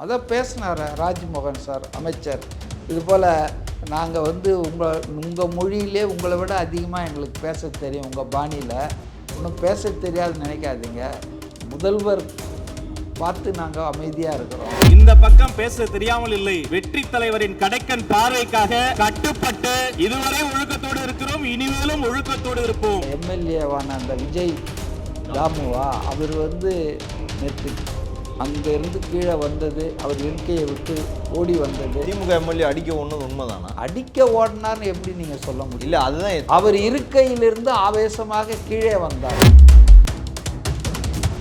அதான் பேசினார் ராஜ்மோகன் சார் அமைச்சர். இதுபோல் நாங்கள் உங்கள் மொழியிலே உங்களை விட அதிகமாக எங்களுக்கு பேச தெரியும், உங்கள் பாணியில் இன்னும் பேச தெரியாதுன்னு நினைக்காதீங்க. முதல்வர் பார்த்து நாங்கள் அமைதியாக இருக்கிறோம். இந்த பக்கம் பேச தெரியாமல் இல்லை. வெற்றி தலைவரின் கடைக்கன் பார்வைக்காக கட்டுப்பட்டு இதுவரை ஒழுக்கத்தோடு இருக்கிறோம், இனிமேலும் ஒழுக்கத்தோடு இருப்போம். எம்எல்ஏவான அந்த விஜய் தாமுவா அவர் நேற்று அங்கேருந்து கீழே வந்தது, அவர் இருக்கையை விட்டு ஓடி வந்தது. திமுக எம்எல்ஏ அடிக்க ஒன்று உண்மைதானா? அடிக்க ஓடினார்னு எப்படி நீங்கள் சொல்ல முடியும்? இல்லை, அதுதான் அவர் இருக்கையிலிருந்து ஆவேசமாக கீழே வந்தார்.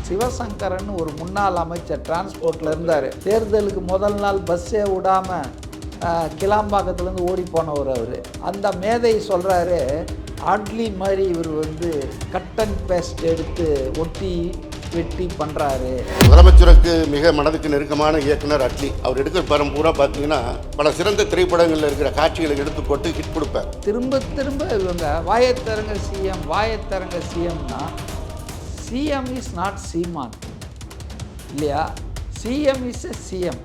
சிவசங்கரன் ஒரு முன்னாள் அமைச்சர் டிரான்ஸ்போர்ட்டில் இருந்தார். தேர்தலுக்கு முதல் நாள் பஸ்ஸே விடாமல் கிளாம்பாக்கத்துலேருந்து ஓடி போனவர் அவர். அந்த மேதை சொல்கிறாரு, ஆட்லி மாதிரி இவர் கட் அண்ட் பேஸ்ட் எடுத்து ஒட்டி வெட்டி பண்ணுறாரு. முதலமைச்சருக்கு மிக மனதுக்கு நெருக்கமான இயக்குனர் அட்லி. அவர் எடுக்கிற படம் பூரா பார்த்தீங்கன்னா பல சிறந்த திரைப்படங்களில் இருக்கிற காட்சிகளை எடுத்து போட்டு ஹிட் கொடுப்பார். திரும்ப திரும்ப இவங்க வாயத்தரங்க சிஎம் வாயத்தரங்க சிஎம்னா, சிஎம் இஸ் நாட் சீமான் இல்லையா? CM is a CM.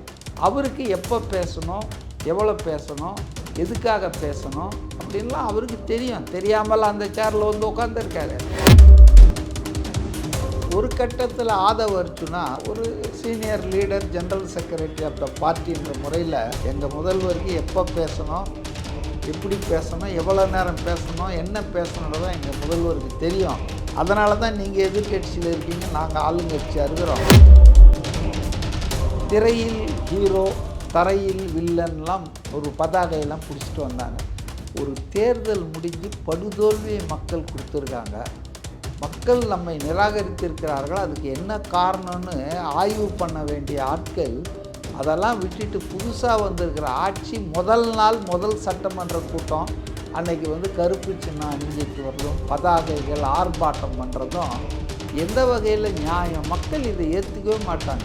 அவருக்கு எப்போ பேசணும், எவ்வளோ பேசணும், எதுக்காக பேசணும் அப்படின்லாம் அவருக்கு தெரியும். தெரியாமல் அந்த சேரில் உட்காந்துருக்காரு. ஒரு கட்டத்தில் ஆதவ அர்ஜுனா ஒரு senior leader, general secretary of the பார்ட்டின்ற முறையில் எங்கள் முதல்வருக்கு எப்போ பேசணும், எப்படி பேசணும், எவ்வளோ நேரம் பேசணும், என்ன பேசணுன்றதான் எங்கள் முதல்வருக்கு தெரியும். அதனால தான் நீங்கள் எதிர்கட்சியில் இருக்கீங்க, நாங்கள் ஆளுங்கட்சியாக இருக்கிறோம். திரையில் ஹீரோ, தரையில் வில்லன்லாம் ஒரு பதாகையெல்லாம் பிடிச்சிட்டு வந்தாங்க. ஒரு தேர்தல் முடிஞ்சு படுதோல்வியை மக்கள் கொடுத்துருக்காங்க. மக்கள் நம்மை நிராகரித்திருக்கிறார்கள். அதுக்கு என்ன காரணம்னு ஆய்வு பண்ண வேண்டிய ஆட்கள் அதெல்லாம் விட்டுட்டு புதுசாக வந்திருக்கிற ஆட்சி முதல் நாள் முதல் சட்டமன்ற கூட்டம் அன்னைக்கு கருப்பு சின்னம் அணிஞ்சிட்டு வரதும், பதாகைகள் ஆர்ப்பாட்டம் பண்ணுறதும் எந்த வகையில் நியாயம்? மக்கள் இதை ஏற்றுக்கவே மாட்டாங்க.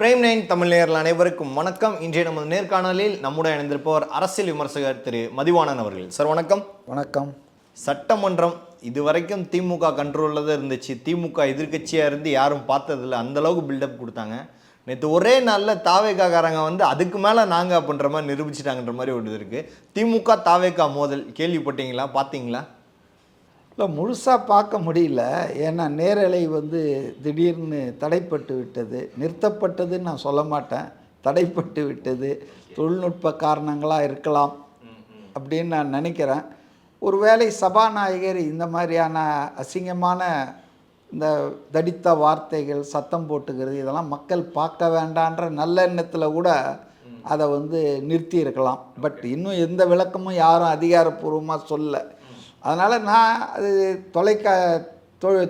பிரைம் 9 தமிழ் நேயர்கள் அனைவருக்கும் வணக்கம். இன்றைய நமது நேர்காணலில் நம்முடன் இணைந்திருப்பவர் அரசியல் விமர்சகர் திரு மதிவாணன் அவர்கள். சார் வணக்கம். வணக்கம். சட்டமன்றம் இதுவரைக்கும் திமுக கண்ட்ரோலில் தான் இருந்துச்சு. திமுக எதிர்கட்சியாக இருந்து யாரும் பார்த்ததில்ல, அந்தளவுக்கு பில்டப் கொடுத்தாங்க. நேற்று ஒரே நாளில் தாவேக்காரங்க அதுக்கு மேலே நாங்கள் அப்படின்ற மாதிரி நிரூபிச்சிட்டாங்கன்ற மாதிரி ஒரு இது இருக்குது. திமுக தாவேக்கா மோதல் கேள்விப்பட்டீங்களா, பார்த்தீங்களா? இல்லை, முழுசாக பார்க்க முடியல. ஏன்னா நேரலை திடீர்னு தடைப்பட்டு விட்டது. நிறுத்தப்பட்டதுன்னு நான் சொல்ல மாட்டேன், தடைப்பட்டு விட்டது. தொழில்நுட்ப காரணங்களாக இருக்கலாம் அப்படின்னு நான் நினைக்கிறேன். ஒருவேளை சபாநாயகர் இந்த மாதிரியான அசிங்கமான இந்த தடித்த வார்த்தைகள், சத்தம் போட்டுக்கிறது, இதெல்லாம் மக்கள் பார்க்க வேண்டான்ற நல்ல எண்ணத்தில் கூட அதை நிறுத்தி இருக்கலாம். பட் இன்னும் எந்த விளக்கமும் யாரும் அதிகாரப்பூர்வமாக சொல்ல. அதனால் நான் அது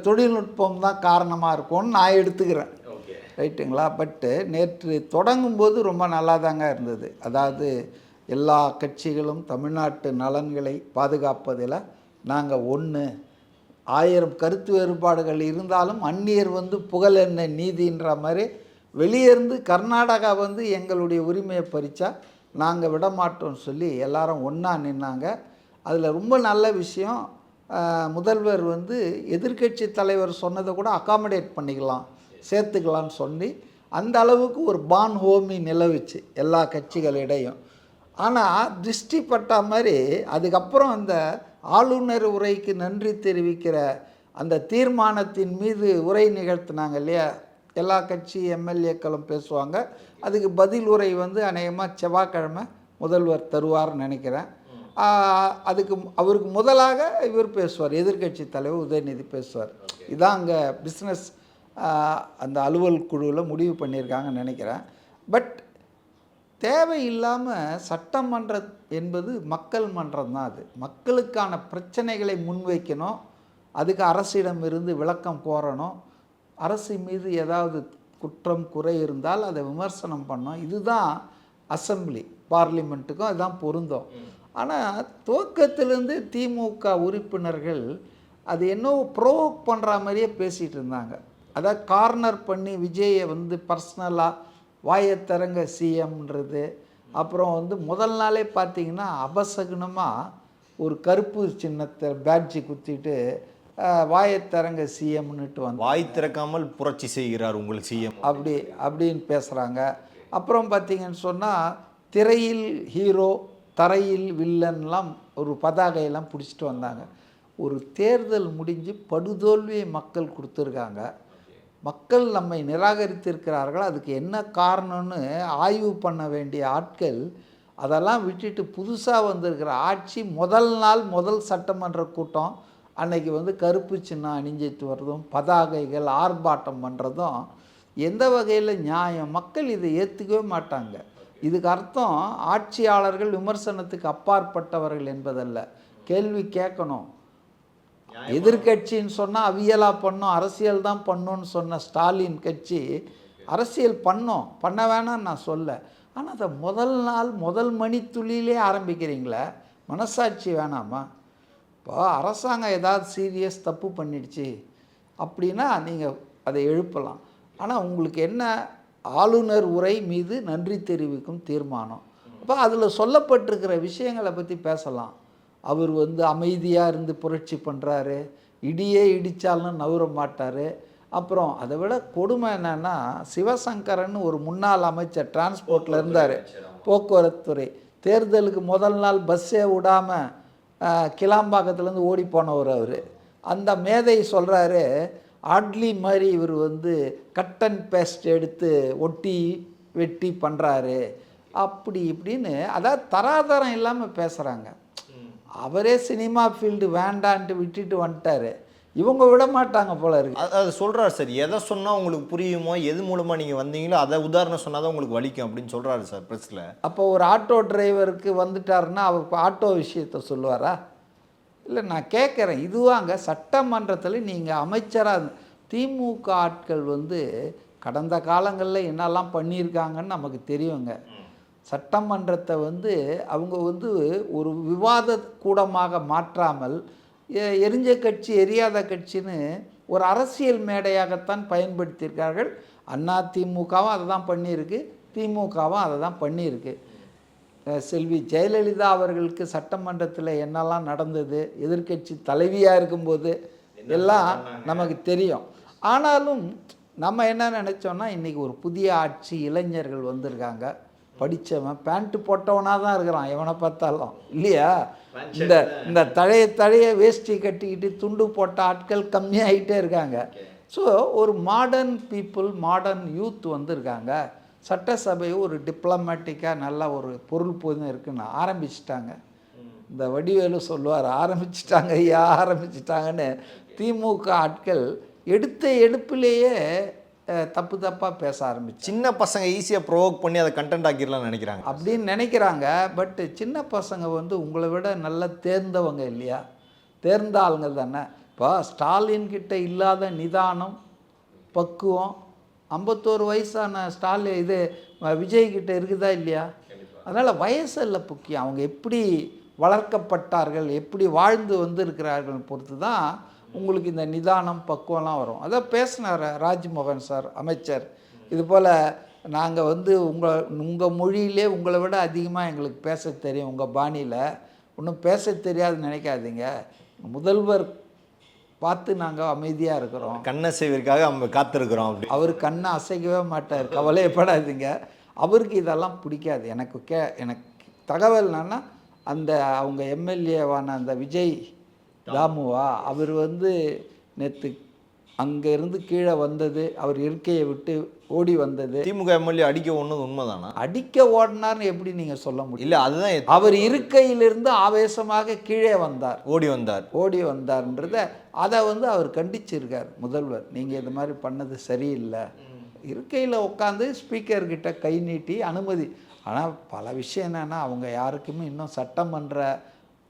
தொழில்நுட்பம் தான் காரணமாக இருக்கும்னு நான் எடுத்துக்கிறேன். ரைட்டுங்களா? பட்டு நேற்று தொடங்கும்போது ரொம்ப நல்லா தாங்க இருந்தது. அதாவது எல்லா கட்சிகளும் தமிழ்நாட்டு நலன்களை பாதுகாப்பதில் நாங்கள் ஒன்று, 1000 கருத்து வேறுபாடுகள் இருந்தாலும் அந்நியர் புகழ் என்ன நீதின்ற மாதிரி வெளியேருந்து கர்நாடகா எங்களுடைய உரிமையை பறித்தா நாங்கள் விடமாட்டோம்னு சொல்லி எல்லாரும் ஒன்றா நின்னாங்க. அதில் ரொம்ப நல்ல விஷயம், முதல்வர் எதிர்கட்சி தலைவர் சொன்னதை கூட அகாமடேட் பண்ணிக்கலாம், சேர்த்துக்கலான்னு சொல்லி அந்த அளவுக்கு ஒரு பான் ஹோமி நிலவுச்சு எல்லா கட்சிகளிடையும். ஆனால் திருஷ்டி பட்ட மாதிரி அதுக்கப்புறம் அந்த ஆளுநர் உரைக்கு நன்றி தெரிவிக்கிற அந்த தீர்மானத்தின் மீது உரை நிகழ்த்தினாங்க இல்லையா? எல்லா கட்சி எம்எல்ஏக்களும் பேசுவாங்க. அதுக்கு பதில் உரை அநேகமாக செவ்வாய்க்கிழமை முதல்வர் தருவார்னு நினைக்கிறேன். அவருக்கு முதலாக இவர் பேசுவார், எதிர்கட்சி தலைவர் உதயநிதி பேசுவார். இதான் அங்கே பிஸ்னஸ் அந்த அலுவல் குழுவில் முடிவு பண்ணியிருக்காங்கன்னு நினைக்கிறேன். பட் தேவையில்லாமல் சட்டமன்றம் என்பது மக்கள் மன்றம் தான். அது மக்களுக்கான பிரச்சனைகளை முன்வைக்கணும், அதுக்கு அரசிடம் இருந்து விளக்கம் கோரணும், அரசு மீது ஏதாவது குற்றம் குறை இருந்தால் அதை விமர்சனம் பண்ணணும். இதுதான் அசம்பிளி, பார்லிமெண்ட்டுக்கும் அதுதான் பொருந்தும். ஆனால் துவக்கத்திலேருந்து திமுக உறுப்பினர்கள் அது என்னவோ ப்ரோவோக் பண்ணுற மாதிரியே பேசிகிட்டு இருந்தாங்க. அதாவது கார்னர் பண்ணி விஜயை பர்சனலாக வாயத்தரங்க சிஎம்ன்றது. அப்புறம் முதல் நாளே பார்த்திங்கன்னா அபசகுனமாக ஒரு கருப்பு சின்னத்தை பேட்ஜி குத்திட்டு வாயத்திறங்க சிஎம்னுட்டு வந்து வாய் திறக்காமல் புரட்சி செய்கிறார் உங்கள் சிஎம் அப்படின்னு பேசுகிறாங்க. அப்புறம் பார்த்தீங்கன்னு சொன்னால் திரையில் ஹீரோ தரையில் வில்லன்லாம் ஒரு பதாகையெல்லாம் பிடிச்சிட்டு வந்தாங்க. ஒரு தேர்தல் முடிஞ்சு படுதோல்வியை மக்கள் கொடுத்துருக்காங்க. மக்கள் நம்மை நிராகரித்திருக்கிறார்கள். அதுக்கு என்ன காரணம்னு ஆய்வு பண்ண வேண்டிய ஆட்கள் அதெல்லாம் விட்டுட்டு புதுசாக வந்திருக்கிற ஆட்சி முதல் நாள் முதல் சட்டமன்ற கூட்டம் அன்னைக்கு வந்து கருப்பு சின்னம் அணிஞ்சிட்டு வர்றதும் பதாகைகள் ஆர்ப்பாட்டம் பண்ணுறதும் எந்த வகையில் நியாயம்? மக்கள் இதை ஏற்றுக்கவே மாட்டாங்க. இதுக்கு அர்த்தம் ஆட்சியாளர்கள் விமர்சனத்துக்கு அப்பாற்பட்டவர்கள் என்பதல்ல. கேள்வி கேட்கணும். எதிர்கட்சின்னு சொன்னால் அவியலாக பண்ணோம், அரசியல் தான் பண்ணோன்னு சொன்ன ஸ்டாலின் கட்சி அரசியல் பண்ண வேணான்னு நான் சொல்ல. ஆனால் அதை முதல் நாள் முதல் மணித்துளியிலே ஆரம்பிக்கிறீங்களே, மனசாட்சி வேணாமா? இப்போ அரசாங்கம் ஏதாவது சீரியஸ் தப்பு பண்ணிடுச்சு அப்படின்னா நீங்கள் அதை எழுப்பலாம். ஆனால் உங்களுக்கு என்ன, ஆளுநர் உரை மீது நன்றி தெரிவிக்கும் தீர்மானம். அப்போ அதில் சொல்லப்பட்டிருக்கிற விஷயங்களை பற்றி பேசலாம். அவர் வந்து அமைதியாக இருந்து புரட்சி பண்ணுறாரு, இடியே இடித்தாலும் நவர மாட்டார். அப்புறம் அதை விட கொடுமை என்னென்னா, சிவசங்கரன் ஒரு முன்னாள் அமைச்சர் டிரான்ஸ்போர்ட்டில் இருந்தார், போக்குவரத்துறை. தேர்தலுக்கு முதல் நாள் பஸ்ஸே விடாமல் கிளாம்பாக்கத்துலேருந்து ஓடி போனவர் அவர். அந்த மேதை சொல்கிறாரு, ஆட்லி மாதிரி இவர் வந்து கட் அண்ட் பேஸ்ட் எடுத்து ஒட்டி வெட்டி பண்ணுறாரு அப்படி இப்படின்னு. அதாவது தராதரம் இல்லாமல் பேசுகிறாங்க. அவரே சினிமா ஃபீல்டு வேண்டான்ட்டு விட்டுட்டு வந்துட்டார். இவங்க விட மாட்டாங்க போல இருக்கு. அது சொல்கிறார் சார். எதை சொன்னால் உங்களுக்கு புரியுமோ, எது மூலமாக நீங்கள் வந்தீங்களோ அதை உதாரணம் சொன்னால் தான் உங்களுக்கு வலிக்கும் அப்படின்னு சொல்கிறாரு சார் ப்ரெஸ்ஸில். அப்போ ஒரு ஆட்டோ டிரைவருக்கு வந்துட்டாருன்னா அவர் ஆட்டோ விஷயத்தை சொல்லுவாரா? இல்லை, நான் கேட்குறேன். இதுவாங்க சட்டமன்றத்தில் நீங்கள் அமைச்சராக திமுக ஆட்கள் வந்து கடந்த காலங்களில் என்னெல்லாம் பண்ணியிருக்காங்கன்னு நமக்கு தெரியுங்க. சட்டமன்றத்தை வந்து அவங்க வந்து ஒரு விவாத கூடமாக மாற்றாமல் எரிஞ்ச கட்சி எரியாத கட்சின்னு ஒரு அரசியல் மேடையாகத்தான் பயன்படுத்தியிருக்கார்கள். அதிமுகவும் அதை தான் பண்ணியிருக்கு, திமுகவும் அதை தான் பண்ணியிருக்கு. செல்வி ஜெயலலிதா அவர்களுக்கு சட்டமன்றத்தில் என்னெல்லாம் நடந்தது, எதிர்க்கட்சி தலைவியாக இருக்கும்போது எல்லாம் நமக்கு தெரியும். ஆனாலும் நம்ம என்ன நினச்சோன்னா, இன்றைக்கி ஒரு புதிய ஆட்சி, இளைஞர்கள் வந்திருக்காங்க, படித்தவன், பேண்ட்டு போட்டவனாக தான் இருக்கிறான் எவனை பார்த்தாலும், இல்லையா? இந்த தழைய வேஷ்டி கட்டிக்கிட்டு துண்டு போட்ட ஆட்கள் கம்மியாகிட்டே இருக்காங்க. ஸோ ஒரு மாடர்ன் பீப்புள், மாடர்ன் யூத் வந்திருக்காங்க. சட்டசபை ஒரு டிப்ளமேட்டிக்காக நல்ல ஒரு பொருள் போதும் இருக்குன்னு ஆரம்பிச்சிட்டாங்க. இந்த வடிவேலு சொல்லுவார், ஆரம்பிச்சிட்டாங்க ஐயா ஆரம்பிச்சிட்டாங்கன்னு. திமுக ஆட்கள் எடுத்த எடுப்பிலேயே தப்பு தப்பாக பேச ஆரம்பிச்சு. சின்ன பசங்க ஈஸியாக ப்ரோவோக் பண்ணி அதை கண்டென்ட் ஆக்கிடலாம்னு நினைக்கிறாங்க அப்படின்னு நினைக்கிறாங்க. பட்டு சின்ன பசங்க வந்து உங்களை விட நல்ல தேர்ந்தவங்க இல்லையா? தேர்ந்த ஆளுங்க தானே. இப்போ ஸ்டாலின் கிட்ட இல்லாத நிதானம், பக்குவம் 51 வயசான ஸ்டாலின் இது விஜய்கிட்ட இருக்குதா இல்லையா? அதனால் வயசல்ல முக்கியம், அவங்க எப்படி வளர்க்கப்பட்டார்கள், எப்படி வாழ்ந்து வந்திருக்கிறார்கள் பொறுத்து தான் உங்களுக்கு இந்த நிதானம் பக்குவம்லாம் வரும். அதான் பேசினார் ராஜ்மோகன் சார் அமைச்சர். இது போல் நாங்கள் வந்து உங்கள் மொழியிலே உங்களை விட அதிகமாக எங்களுக்கு பேச தெரியும், உங்கள் பாணியில் ஒன்றும் பேச தெரியாதுன்னு நினைக்காதீங்க, முதல்வர் பார்த்து நாங்கள் அமைதியாக இருக்கிறோம், கண்ணசைவிற்காக நம்ம காத்திருக்கிறோம் அப்படி. அவர் கண்ணை அசைக்கவே மாட்டார், கவலையப்படாதீங்க. அவருக்கு இதெல்லாம் பிடிக்காது. எனக்கு தகவல் என்னன்னா, அந்த அவங்க எம்எல்ஏவான அந்த விஜய் தாமுவா அவர் வந்து நேற்று அங்கேருந்து கீழே வந்தது, அவர் இருக்கையை விட்டு ஓடி வந்தது. திமுக எம்எல்ஏ அடிக்க ஒன்றும் உண்மைதானா? அடிக்க ஓடினார்னு எப்படி நீங்கள் சொல்ல முடியும்? இல்லை, அதுதான் அவர் இருக்கையிலிருந்து ஆவேசமாக கீழே வந்தார், ஓடி வந்தார்ன்றத அதை வந்து அவர் கண்டிச்சிருக்கார் முதல்வர். நீங்கள் இது மாதிரி பண்ணது சரியில்லை. இருக்கையில் உட்காந்து ஸ்பீக்கர்கிட்ட கை நீட்டி அனுமதி. ஆனால் பல விஷயம் என்னென்னா, அவங்க யாருக்குமே இன்னும் சட்டமன்ற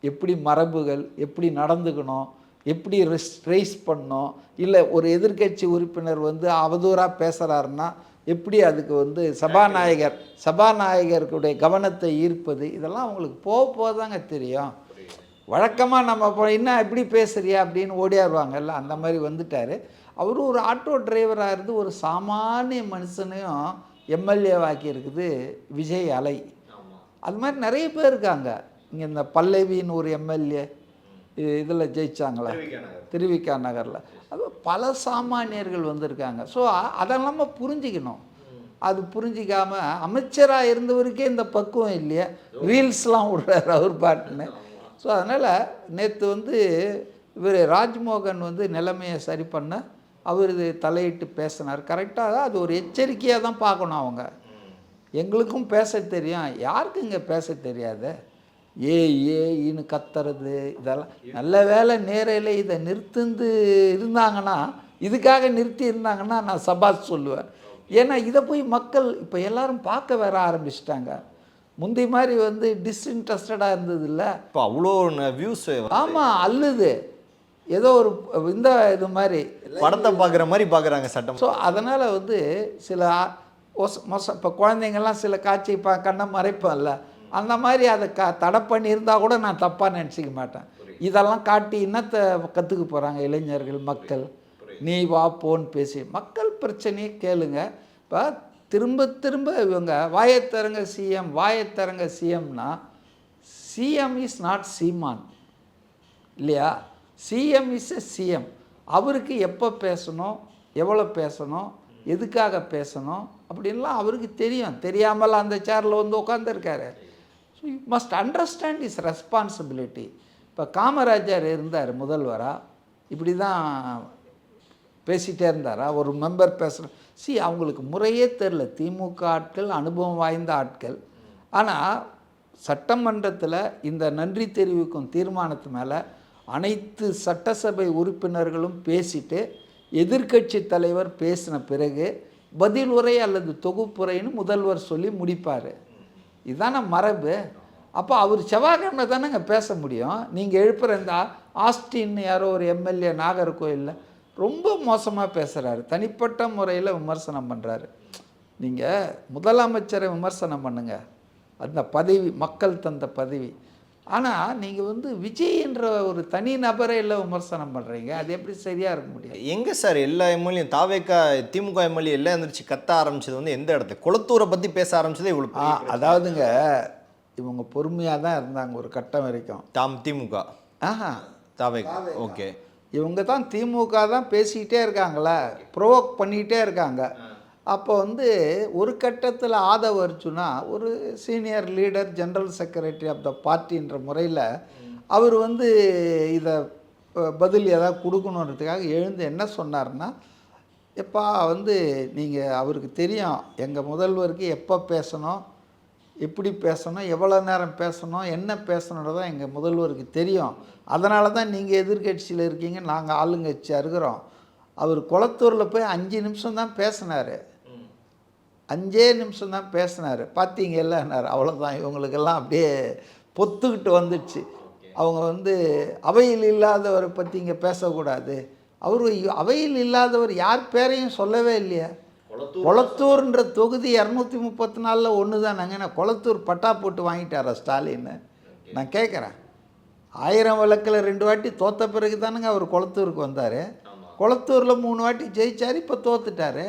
எப்படி மரபுகள், எப்படி நடந்துக்கணும், எப்படி ரைஸ் பண்ணணும், இல்லை ஒரு எதிர்க்கட்சி உறுப்பினர் வந்து அவதூறாக பேசுகிறாருன்னா எப்படி அதுக்கு வந்து சபாநாயகருடைய கவனத்தை ஈர்ப்பது, இதெல்லாம் அவங்களுக்கு போக தாங்க தெரியும். வழக்கமாக நம்ம என்ன இப்படி பேசுறியா அப்படின்னு ஓடியாருவாங்கல்ல, அந்த மாதிரி வந்துட்டார். அவரும் ஒரு ஆட்டோ டிரைவராக இருந்து ஒரு சாமானிய மனுஷனையும் எம்எல்ஏவாக்கி இருக்குது விஜய் அலை. அது மாதிரி நிறைய பேர் இருக்காங்க. இங்கே இந்த பல்லவின்னு ஒரு எம்எல்ஏ, இதில் ஜெயிச்சாங்களா, திருவிக்கா நகரில். அது பல சாமானியர்கள் வந்திருக்காங்க. ஸோ அதெல்லாம் நம்ம புரிஞ்சிக்கணும். அது புரிஞ்சிக்காம அமைச்சராக இருந்தவருக்கே இந்த பக்குவம் இல்லையா, ரீல்ஸ்லாம் விடுறாரு அவர் பாட்டுன்னு. ஸோ அதனால் நேற்று வந்து இவர் ராஜ்மோகன் வந்து நிலைமையை சரி பண்ண அவர் இது தலையிட்டு பேசினார். கரெக்டாக அது ஒரு எச்சரிக்கையாக தான் பார்க்கணும். அவங்க எங்களுக்கும் பேச தெரியும், யாருக்கு இங்கே பேச தெரியாது, ஏன்னு கத்துறது இதெல்லாம். நல்ல வேலை நேரையில் இதை நிறுத்துந்து இருந்தாங்கன்னா, இதுக்காக நிறுத்தி இருந்தாங்கன்னா நான் சபாஷ் சொல்லுவேன். ஏன்னா இதை போய் மக்கள் இப்போ எல்லாரும் பார்க்க வர ஆரம்பிச்சிட்டாங்க. முந்தி மாதிரி வந்து டிஸ்இன்ட்ரெஸ்டடாக இருந்தது இல்லை, இப்போ அவ்வளோ வியூஸ். ஆமாம், அல்லுது ஏதோ ஒரு இந்த இது மாதிரி படத்தை பார்க்குற மாதிரி பார்க்குறாங்க சட்டம். ஸோ அதனால் வந்து சில மோசம் இப்போ குழந்தைங்கள்லாம் சில காட்சி கண்ணை மறைப்போம்ல, அந்த மாதிரி அதை தடை பண்ணியிருந்தால் கூட நான் தப்பாக நினச்சிக்க மாட்டேன். இதெல்லாம் காட்டி என்னத்தை கற்றுக்க போகிறாங்க இளைஞர்கள், மக்கள்? நீ வா போன்னு பேசி மக்கள் பிரச்சனையை கேளுங்க. இப்போ திரும்ப திரும்ப இவங்க வாயத்தரங்க சிஎம் வாயத்தரங்க சிஎம்னா, சிஎம் இஸ் நாட் சீமான் இல்லையா, சிஎம் இஸ் எ சிஎம். அவருக்கு எப்போ பேசணும், எவ்வளோ பேசணும், எதுக்காக பேசணும் அப்படின்லாம் அவருக்கு தெரியும். தெரியாமல் அந்த சேரில் வந்து உட்காந்துருக்காரு. So you must understand is responsibility. இப்போ காமராஜர் இருந்தார் முதல்வராக, இப்படி தான் பேசிகிட்டே இருந்தாரா? ஒரு மெம்பர் பேசுகிற அவங்களுக்கு முறையே தெரில. திமுக ஆட்கள் அனுபவம் வாய்ந்த ஆட்கள். ஆனால் சட்டமன்றத்தில் இந்த நன்றி தெரிவிக்கும் தீர்மானத்து மேலே அனைத்து சட்டசபை உறுப்பினர்களும் பேசிட்டு எதிர்க்கட்சி தலைவர் பேசின பிறகு பதில் உரை அல்லது தொகுப்புரைன்னு முதல்வர் சொல்லி முடிப்பார். இதுதானே மரபு. அப்போ அவர் செவ்வாய்க்கிழமை தானேங்க பேச முடியும். நீங்கள் எழுப்புகிற இந்த ஆஸ்டின் யாரோ ஒரு எம்எல்ஏ நாகர்கோயிலில் ரொம்ப மோசமாக பேசுகிறாரு, தனிப்பட்ட முறையில் விமர்சனம் பண்ணுறாரு. நீங்கள் முதலமைச்சரை விமர்சனம் பண்ணுங்கள், அந்த பதவி மக்கள் தந்த பதவி. ஆனால் நீங்கள் வந்து விஜய்ன்ற ஒரு தனி நபரை எல்லாம் விமர்சனம் பண்ணுறீங்க, அது எப்படி சரியாக இருக்க முடியும்? எங்கே சார் எல்லா எம்எல்ஏயும் தாவேக்கா திமுக எம்எல்ஏ எல்லாம் எழுந்திரிச்சு கத்த ஆரம்பிச்சது வந்து எந்த இடத்துல? குளத்தூரை பற்றி பேச ஆரம்பிச்சதே இவ்வளோ. அதாவதுங்க இவங்க பொறுமையாக தான் இருந்தாங்க ஒரு கட்டம் வரைக்கும். திமுக தாவேக்கா ஓகே, இவங்க தான் திமுக தான் பேசிக்கிட்டே இருக்காங்களே, ப்ரோவோக் பண்ணிக்கிட்டே இருக்காங்க. அப்போ வந்து ஒரு கட்டத்தில் ஆதவ அர்ஜுனா ஒரு senior leader, general secretary of the பார்ட்டின்ற முறையில் அவர் வந்து இதை பதில் ஏதாவது கொடுக்கணுன்றதுக்காக எழுந்து என்ன சொன்னார்னா, எப்பா வந்து நீங்கள் அவருக்கு தெரியும் எங்கள் முதல்வருக்கு எப்போ பேசணும், எப்படி பேசணும், எவ்வளோ நேரம் பேசணும், என்ன பேசணுன்றதான் எங்கள் முதல்வருக்கு தெரியும். அதனால தான் நீங்கள் எதிர்கட்சியில் இருக்கீங்க, நாங்கள் ஆளுங்கட்சியாக இருக்கிறோம். அவர் குளத்தூரில் போய் 5 நிமிஷம் தான் பேசினார், 5 நிமிஷம் தான் பேசினார். பார்த்தீங்கன்னார். அவ்வளோதான். இவங்களுக்கெல்லாம் அப்படியே பொத்துக்கிட்டு வந்துடுச்சு. அவங்க வந்து அவையில் இல்லாதவரை பற்றி இங்கே பேசக்கூடாது. அவர் அவையில் இல்லாதவர் யார் பேரையும் சொல்லவே இல்லையா. கொளத்தூர்ன்ற தொகுதி 234 ஒன்று தானங்க. நான் கொளத்தூர் பட்டா போட்டு வாங்கிட்டாரா ஸ்டாலின்னு நான் கேட்குறேன். 1000 விளக்கில் 2 வாட்டி தோற்ற பிறகு தானுங்க அவர் கொளத்தூருக்கு வந்தார். கொளத்தூரில் 3 வாட்டி ஜெயிச்சார், இப்போ தோத்துட்டார்.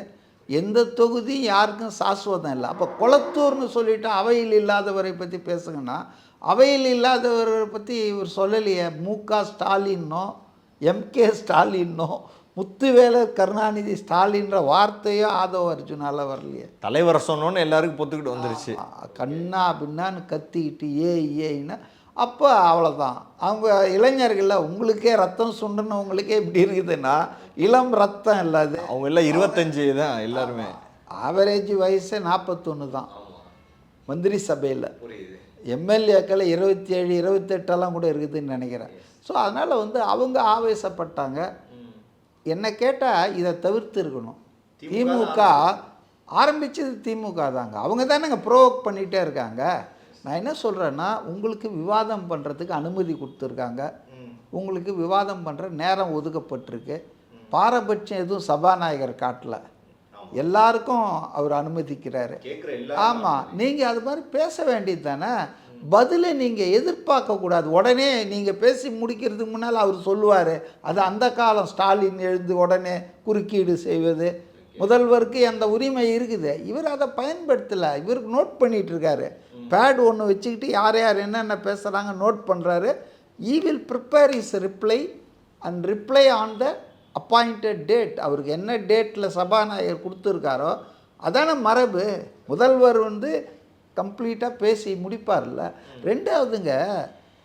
எந்த தொகுதியும் யாருக்கும் சாஸ்வதம் இல்லை. அப்போ கொளத்தூர்னு சொல்லிவிட்டு அவையில் இல்லாதவரை பற்றி பேசுங்கன்னா, அவையில் இல்லாதவரை பற்றி இவர் சொல்லலையே. MK ஸ்டாலின்னோ MK ஸ்டாலின்னோ முத்துவேல கருணாநிதி ஸ்டாலின்ற வார்த்தையோ ஆதவ அர்ஜுனால வரலையே. தலைவர் சொன்னோன்னு எல்லாருக்கும் பொத்துக்கிட்டு வந்துருச்சு. கண்ணா பின்னான்னு கத்திக்கிட்டு ஏன்னா அப்போ அவ்வளோதான். அவங்க இளைஞர்களில் உங்களுக்கே ரத்தம் சுண்டுன்னு உங்களுக்கே இப்படி இருக்குதுன்னா இளம் ரத்தம் இல்லாது. அவங்க எல்லாம் 25 தான் எல்லாருமே. ஆவரேஜ் வயசு 41 தான் மந்திரி சபையில். எம்எல்ஏக்கள் 27 28 கூட இருக்குதுன்னு நினைக்கிறேன். ஸோ அதனால் வந்து அவங்க ஆவேசப்பட்டாங்க. என்னை கேட்டால் இதை தவிர்த்து இருக்கணும். திமுக ஆரம்பித்தது திமுக தாங்க. அவங்க தானேங்க ப்ரோவோக் பண்ணிகிட்டே இருக்காங்க. நான் என்ன சொல்கிறேன்னா, உங்களுக்கு விவாதம் பண்ணுறதுக்கு அனுமதி கொடுத்துருக்காங்க, உங்களுக்கு விவாதம் பண்ணுற நேரம் ஒதுக்கப்பட்டிருக்கு. பாரபட்சம் எதுவும் சபாநாயகர் காட்டல, எல்லாருக்கும் அவர் அனுமதிக்கிறாரு. ஆமாம், நீங்கள் அது மாதிரி பேச வேண்டியது தானே. பதிலை நீங்கள் எதிர்பார்க்கக்கூடாது. உடனே நீங்கள் பேசி முடிக்கிறதுக்கு முன்னால் அவர் சொல்லுவார். அது அந்த காலம். ஸ்டாலின் எழுந்து உடனே குறுக்கீடு செய்வது. முதல்வருக்கு அந்த உரிமை இருக்குது. இவர் அதை பயன்படுத்தலை. இவருக்கு நோட் பண்ணிகிட்டு இருக்காரு. பேட் ஒன்று வச்சுக்கிட்டு யார் யார் என்னென்ன பேசுகிறாங்க நோட் பண்ணுறாரு. He will prepare is reply and reply on the appointed date. அவருக்கு என்ன டேட்டில் சபாநாயகர் கொடுத்துருக்காரோ அதான மரபு. முதல்வர் வந்து கம்ப்ளீட்டாக பேசி முடிப்பார்ல. ரெண்டாவதுங்க,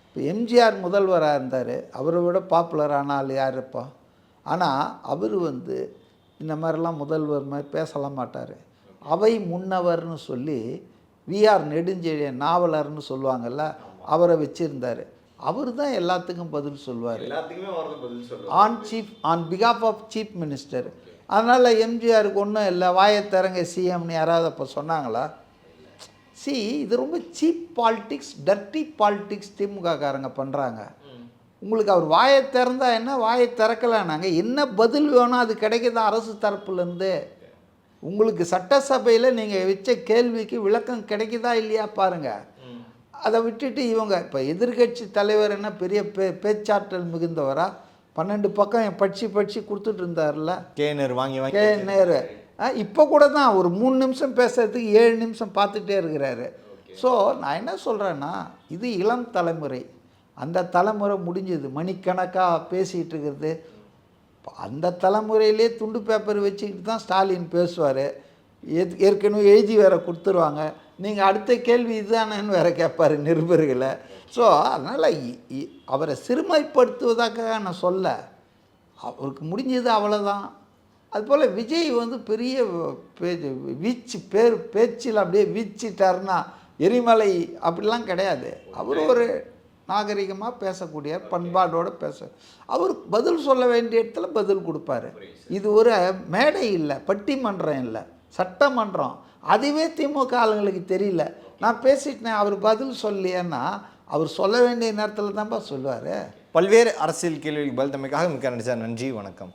இப்போ எம்ஜிஆர் முதல்வராக இருந்தார், அவரை விட பாப்புலரான ஆள் யார் இப்போ? ஆனால் அவர் வந்து இந்த மாதிரிலாம் முதல்வர் மாதிரி பேசலாம் மாட்டார். அவை முன்னவர்னு சொல்லி விஆர் நெடுஞ்செழியன் நாவலர்னு சொல்லுவாங்கள்ல, அவரை வச்சுருந்தார். அவர் தான் எல்லாத்துக்கும் பதில் சொல்லுவார், ஆன் பிகாஃப் ஆஃப் சீஃப் மினிஸ்டர். அதனால் எம்ஜிஆருக்கு ஒன்றும் இல்லை, வாயத்திறங்க சிஎம்னு யாராவது அப்போ சொன்னாங்களா? இது ரொம்ப சீப் பாலிட்டிக்ஸ், டர்ட்டி பாலிட்டிக்ஸ் திமுககாரங்க பண்ணுறாங்க. உங்களுக்கு அவர் வாயை திறந்தா என்ன, வாயை திறக்கலானாங்க என்ன பதில் வேணும் அது கிடைக்குதா அரசு தரப்புலேருந்து? உங்களுக்கு சட்டசபையில் நீங்கள் வச்ச கேள்விக்கு விளக்கம் கிடைக்குதா இல்லையா பாருங்கள். அதை விட்டுட்டு இவங்க இப்போ எதிர்கட்சி தலைவர் என்ன பெரிய பேச்சாற்றல் மிகுந்தவரா? 12 பக்கம் படித்து கொடுத்துட்டு இருந்தார்ல கேனர் வாங்கி கேனர். இப்போ கூட தான் ஒரு 3 நிமிஷம் பேசுறதுக்கு 7 நிமிஷம் பார்த்துட்டே இருக்கிறாரு. ஸோ நான் என்ன சொல்கிறேன்னா, இது இளம் தலைமுறை, அந்த தலைமுறை முடிஞ்சது. மணிக்கணக்காக பேசிகிட்டு இருக்கிறது. அந்த தலைமுறையிலே துண்டு பேப்பர் வச்சுக்கிட்டு தான் ஸ்டாலின் பேசுவார். ஏற்கனவே எழுதி வேற கொடுத்துருவாங்க. நீங்கள் அடுத்த கேள்வி இதுதானேன்னு வேற கேட்பார் நிருபர்களை. ஸோ அதனால் அவரை சிறுமைப்படுத்துவதாக நான் சொல்ல, அவருக்கு முடிஞ்சது அவ்வளோதான். அதுபோல் விஜய் வந்து பெரிய பேச்சில் அப்படியே வீச்சிட்டாருன்னா எரிமலை அப்படிலாம் கிடையாது. அவர் ஒரு நாகரிகமாக பேசக்கூடிய, பண்பாடோடு அவர் பதில் சொல்ல வேண்டிய இடத்துல பதில் கொடுப்பாரு. இது ஒரு மேடை இல்லை, பட்டிமன்றம் இல்லை, சட்டமன்றம். அதுவே திமுக ஆளுங்களுக்கு தெரியல. நான் பேசிட்டேன், அவர் பதில் சொல்லலையேன்னா அவர் சொல்ல வேண்டிய நேரத்தில் தான்ப்பா சொல்லுவார். பல்வேறு அரசியல் கேள்விக்கு பதில் தமைக்காக மிக்க நன்றி சார். நன்றி, வணக்கம்.